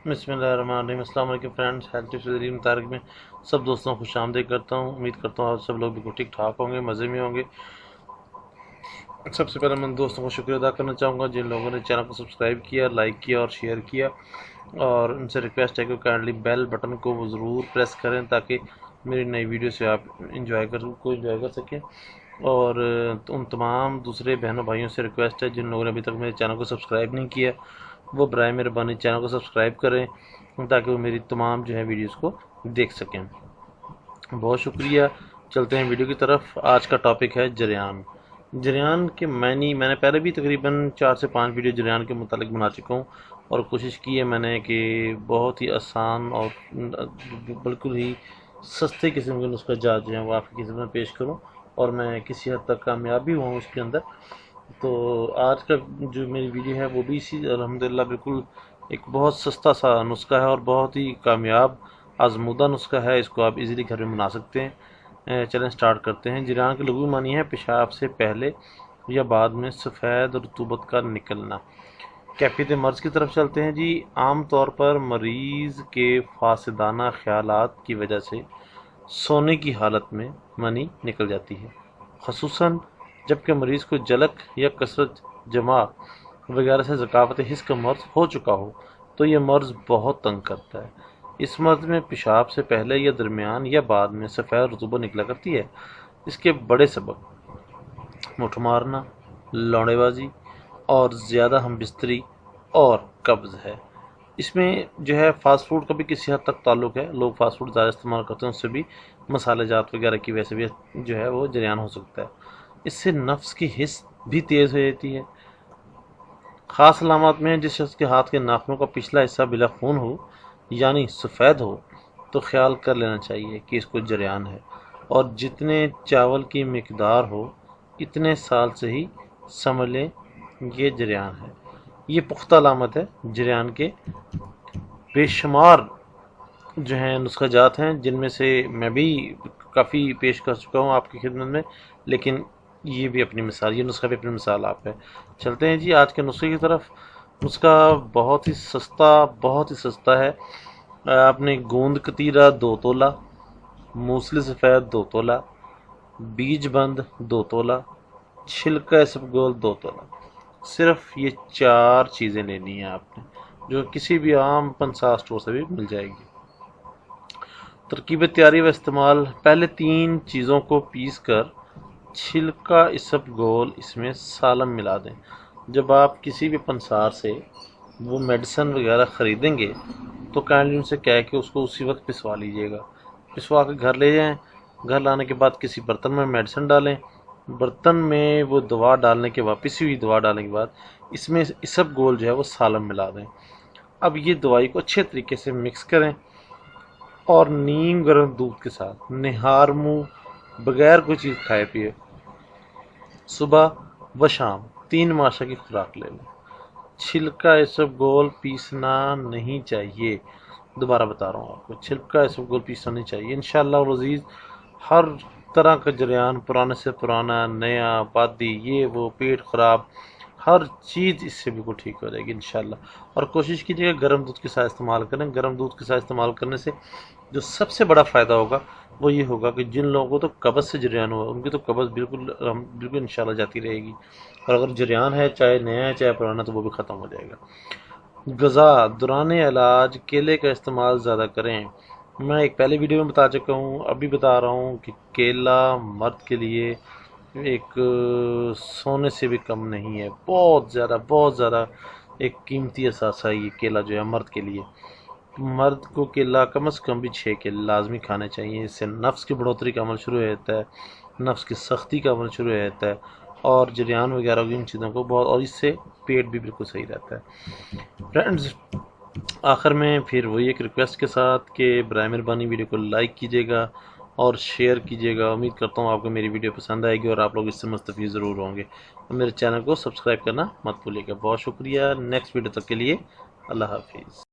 बिस्मिल्लाहिर्रहमानिर्रहीम। अस्सलाम वालेकुम friends, health tips with Reem Tariq में सब दोस्तों को खुश आमदीद करता हूँ। उम्मीद करता हूँ आप सब लोग बिल्कुल ठीक ठाक होंगे, मज़े में होंगे। सबसे पहले मैं दोस्तों को शुक्रिया अदा करना चाहूँगा जिन लोगों ने चैनल को सब्सक्राइब किया, लाइक किया और शेयर किया। और उनसे रिक्वेस्ट है कि काइंडली बेल बटन को ज़रूर प्रेस करें ताकि मेरी नई वीडियो से आप इंजॉय कर सकें। और उन तमाम दूसरे बहनों भाइयों से रिक्वेस्ट है जिन लोगों ने अभी तक मेरे चैनल को सब्सक्राइब नहीं किया, वो बराए मेहरबानी चैनल को सब्सक्राइब करें ताकि वो मेरी तमाम जो है वीडियोस को देख सकें। बहुत शुक्रिया। चलते हैं वीडियो की तरफ। आज का टॉपिक है जरियान। जरियान के मैंने पहले भी तकरीबन 4 से 5 वीडियो जरियान के मुतालिक बना चुका हूँ और कोशिश की है मैंने कि बहुत ही आसान और बिल्कुल ही सस्ते किस्म के नुस्खा जात जो हैं वो आपकी किस्म में पेश करूँ और मैं किसी हद तक कामयाब भी हुआ हूँ उसके अंदर। तो आज का जो मेरी वीडियो है वो भी इसी अल्हम्दुलिल्लाह बिल्कुल एक बहुत सस्ता सा नुस्खा है और बहुत ही कामयाब आजमूदा नुस्खा है। इसको आप इजीली घर में बना सकते हैं। चलें स्टार्ट करते हैं। जरियान की लघु मानी है पेशाब से पहले या बाद में सफ़ेद रतूबत का निकलना। कैफियत मर्ज़ की तरफ चलते हैं जी। आम तौर पर मरीज़ के फासिदाना ख्यालात की वजह से सोने की हालत में मनी निकल जाती है, ख़ुसूसन जबकि मरीज़ को जलक या कसरत जमा वगैरह से ज़कावत हिस्स का मर्ज़ हो चुका हो तो यह मर्ज़ बहुत तंग करता है। इस मर्ज़ में पेशाब से पहले या दरमियान या बाद में सफ़ेद रतूबत निकला करती है। इसके बड़े सबब मुठ मारना, लौंडेबाजी और ज़्यादा हम बिस्तरी और कब्ज़ है। इसमें जो है फ़ास्ट फूड का भी किसी हद तक ताल्लुक़ है। लोग फ़ास्ट फूड ज़्यादा इस्तेमाल करते हैं, उससे भी मसाले जात वगैरह की वजह से भी जो है वो जरियान हो सकता है। इससे नफ्स की हिस्स भी तेज़ हो जाती है। ख़ास अलामत में जिस शख्स के हाथ के नाखूनों का पिछला हिस्सा बिला खून हो यानी सफ़ेद हो तो ख्याल कर लेना चाहिए कि इसको जरियान है, और जितने चावल की मिकदार हो इतने साल से ही समझ लें ये जरियान है। ये पुख्ता अलामत है जरियान के। बेशुमार जो हैं नुस्खा जात हैं जिनमें से मैं भी काफ़ी पेश कर चुका हूँ आपकी खिदमत में, लेकिन ये भी अपनी मिसाल, ये नुस्खा भी अपनी मिसाल आप है। चलते हैं जी आज के नुस्खे की तरफ। नुस्खा बहुत ही सस्ता है। आपने गोंद कतीरा 2 तोला, मूसली सफ़ेद 2 तोला, बीज बंद 2 तोला, छिलका इसबगोल 2 तोला। सिर्फ ये 4 चीज़ें लेनी है आपने, जो किसी भी आम पंसार स्टोर से भी मिल जाएगी। तरकीब तैयारी व इस्तेमाल। पहले 3 चीज़ों को पीस कर छिलका इसबगोल इसमें सालम मिला दें। जब आप किसी भी पंसार से वो मेडिसिन वगैरह ख़रीदेंगे तो काइंडली उनसे कह के उसको उसी वक्त पिसवा लीजिएगा। पिसवा के घर ले जाएं। घर लाने के बाद किसी बर्तन में मेडिसिन डालें। बर्तन में वो दवा डालने के बाद, पिसी हुई दवा डालने के बाद इसमें इसबगोल जो है वो सालम मिला दें। अब ये दवाई को अच्छे तरीके से मिक्स करें और नीम गर्म दूध के साथ निहार मुँह बगैर कोई चीज़ खाए पिए सुबह व शाम 3 माशा की खुराक ले लें। छिलका इसबगोल पीसना नहीं चाहिए। दोबारा बता रहा हूँ आपको, छिलका इसबगोल पीसना नहीं चाहिए। इंशाअल्लाह वज़ीज़ हर तरह का जरियान, पुराने से पुराना, नया, बादी, ये वो, पेट ख़राब, हर चीज़ इससे बिल्कुल ठीक हो जाएगी इंशाअल्लाह। और कोशिश कीजिएगा गर्म दूध के साथ इस्तेमाल करें। गर्म दूध के साथ इस्तेमाल करने से जो सबसे बड़ा फ़ायदा होगा वो ये होगा कि जिन लोगों को तो कब्ज़ से जरियान हुआ उनकी तो कब्ज़ बिल्कुल इंशाअल्लाह जाती रहेगी, और अगर जरियान है चाहे नया है चाहे पुराना तो वो भी ख़त्म हो जाएगा। ग़िज़ा दौरान इलाज केले का इस्तेमाल ज़्यादा करें। मैं एक पहले वीडियो में बता चुका हूँ, अभी बता रहा हूँ कि केला मर्द के लिए एक सोने से भी कम नहीं है। बहुत ज़्यादा एक कीमती असासा है ये केला जो है मर्द के लिए। मर्द को केला कम से कम भी 6 केले लाजमी खाने चाहिए। इससे नफ्स की बढ़ोतरी का अमल शुरू हो जाता है, नफ्स की सख्ती का अमल शुरू हो जाता है और जरियान वगैरह की इन चीज़ों को बहुत, और इससे पेट भी बिल्कुल सही रहता है। फ्रेंड्स, आखिर में फिर वही एक रिक्वेस्ट के साथ कि बराए मेहरबानी वीडियो को लाइक कीजिएगा और शेयर कीजिएगा। उम्मीद करता हूँ आपको मेरी वीडियो पसंद आएगी और आप लोग इससे मुस्तफ़ीद ज़रूर होंगे। मेरे चैनल को सब्सक्राइब करना मत भूलिएगा। बहुत शुक्रिया। नेक्स्ट वीडियो तक के लिए अल्लाह हाफिज़।